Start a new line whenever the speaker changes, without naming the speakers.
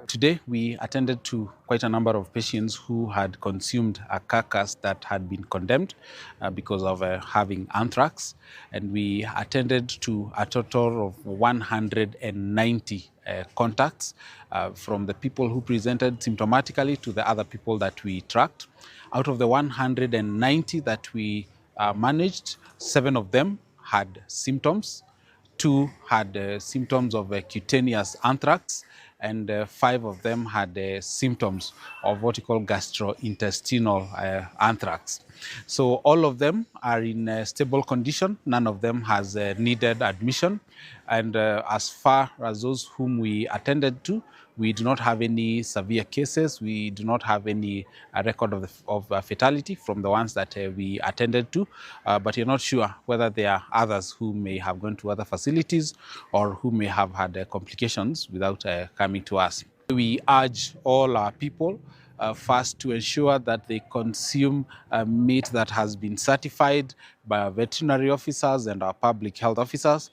Today, we attended to quite a number of patients who had consumed a carcass that had been condemned because of having anthrax. And we attended to a total of 190 contacts from the people who presented symptomatically to the other people that we tracked. Out of the 190 that we managed, 7 of them had symptoms. 2 had symptoms of cutaneous anthrax, and 5 of them had symptoms of what you call gastrointestinal anthrax. So all of them are in stable condition. None of them has needed admission. And as far as those whom we attended to, we do not have any severe cases. We do not have any record of fatality from the ones that we attended to, but you're not sure whether there are others who may have gone to other facilities or who may have had complications without coming to us. We urge all our people first to ensure that they consume meat that has been certified by our veterinary officers and our public health officers.